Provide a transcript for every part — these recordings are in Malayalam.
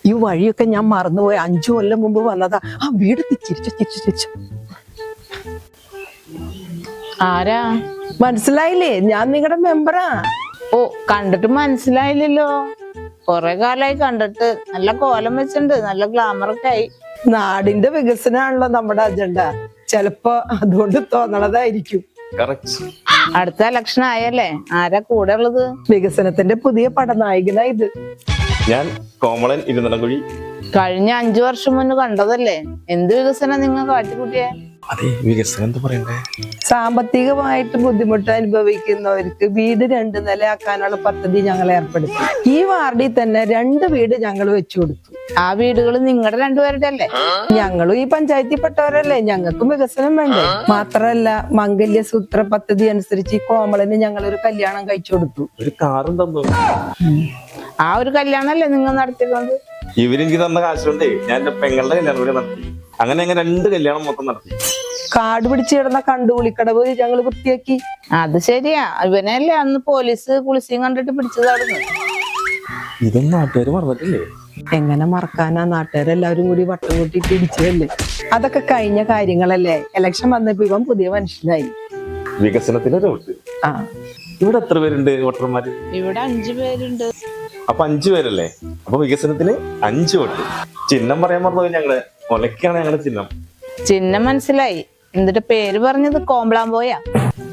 ഈ വഴിയൊക്കെ ഞാൻ മറന്നുപോയി. 5 കൊല്ലം മുമ്പ് വന്നതാ. ആ വീട് ചിരിച്ചു. ആരാ? മനസ്സിലായില്ലേ? ഞാൻ നിങ്ങളുടെ മെമ്പറാ. ഓ, കണ്ടിട്ട് മനസ്സിലായില്ലല്ലോ. കൊറേ കാലായി കണ്ടിട്ട്. നല്ല കോലം വെച്ചിട്ടുണ്ട്, നല്ല ഗ്ലാമറൊക്കെ ആയി. നാടിന്റെ വികസനമാണല്ലോ നമ്മുടെ അജണ്ട. ചെലപ്പോ അതുകൊണ്ട് തോന്നണതായിരിക്കും. അടുത്ത ഇലക്ഷൻ ആയല്ലേ, ആരാ കൂടെ ഉള്ളത്? വികസനത്തിന്റെ പുതിയ പടനായകനാ ഇത്. ഞാൻ കോമളൻ ഇരുന്നടകുഴി. കഴിഞ്ഞ 5 വർഷം മുന്നേ കണ്ടതല്ലേ. എന്ത് വികസനം നിങ്ങൾ കാട്ടിക്കൂട്ടിയേ? അതെ, വികസനം എന്താ പറയണ്ടേ? സാമ്പത്തികമായിട്ട് ബുദ്ധിമുട്ട് അനുഭവിക്കുന്നവർക്ക് വീട് 2 നിലയാക്കാനുള്ള പദ്ധതി ഞങ്ങൾ ഏർപ്പെടുത്തി. ഈ വാർഡിൽ തന്നെ 2 വീട് ഞങ്ങൾ വെച്ചു കൊടുത്തു. ആ വീടുകൾ നിങ്ങളുടെ 2 പേരുടെ അല്ലേ? ഞങ്ങളും ഈ പഞ്ചായത്തിൽ പെട്ടവരല്ലേ, ഞങ്ങൾക്കും വികസനം വേണ്ടേ. മാത്രല്ല, മംഗല്യസൂത്ര പദ്ധതി അനുസരിച്ച് ഈ കോമളന് ഞങ്ങൾ ഒരു കല്യാണം കഴിച്ചു കൊടുത്തു. ഒരു കാറും തന്നു. ആ ഒരു കല്യാണല്ലേ നിങ്ങൾ നടത്തിക്കൊണ്ട്? ഇവരെനിക്ക് തന്ന കാശുകൊണ്ടേ ഞാൻ എന്റെ പെങ്ങളുടെ കല്യാണം കൂടെ നടത്തി. അങ്ങനെ 2 കല്യാണം മൊത്തം നടത്തി. കാട് പിടിച്ചു കിടന്ന കണ്ടുകുളിക്കടവ് ഞങ്ങൾ വൃത്തിയാക്കി. അത് ശരിയാ, ഇവനല്ലേ അന്ന് പോലീസ് കുളിസിയും കണ്ടിട്ട് പിടിച്ചതായിരുന്നു. ഇതൊന്നും നാട്ടുകാര് മറന്നിട്ടില്ലേ? എങ്ങനെ മറക്കാനാ? നാട്ടുകാരെല്ലാവരും കൂടി വട്ടം കൂട്ടി പിടിച്ചതല്ലേ. അതൊക്കെ കഴിഞ്ഞ കാര്യങ്ങളല്ലേ. ഇലക്ഷൻ വന്നപ്പോ ഇവൻ പുതിയ മനുഷ്യനായി. വികസനത്തിന് വോട്ട്. ആ, ഇവിടെ എത്ര പേരുണ്ട് വോട്ടർമാര്? ഇവിടെ 5 പേരുണ്ട്. അപ്പൊ 5 പേരല്ലേ? അപ്പൊ വികസനത്തിന് 5 വോട്ട്. ചിഹ്നം പറയാൻ പറഞ്ഞത് ഞങ്ങള് ഒലക്കാണ് ഞങ്ങളുടെ ചിഹ്നം. ചിഹ്നം മനസ്സിലായി. എന്നിട്ട് പേര് പറഞ്ഞത് കോമ്പളാമ്പോയാ?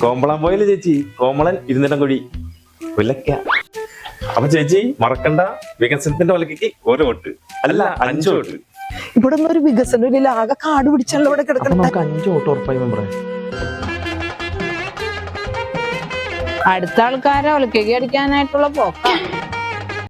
കോമ്പളാമ്പോയില് ചേച്ചി, കോമളൻ ഇരുന്നിടംകുഴി ഒലക്ക. അപ്പൊ ചേച്ചി മറക്കണ്ട, വികസനത്തിന്റെ ഒലക്കയ്ക്ക് 1 വോട്ട്, അല്ല 5 വോട്ട്. ഇവിടെ ഒന്നും ഒരു വികസനം ഇല്ല. ആകെ കാട് പിടിച്ചല്ലോ ഇവിടെ കിടക്കണം. 5 വോട്ട് ഉറപ്പായി മെമ്പറേ. അടുത്ത ആൾക്കാരെ ഒലക്കയ്ക്ക് അടിക്കാനായിട്ടുള്ള പോക്ക.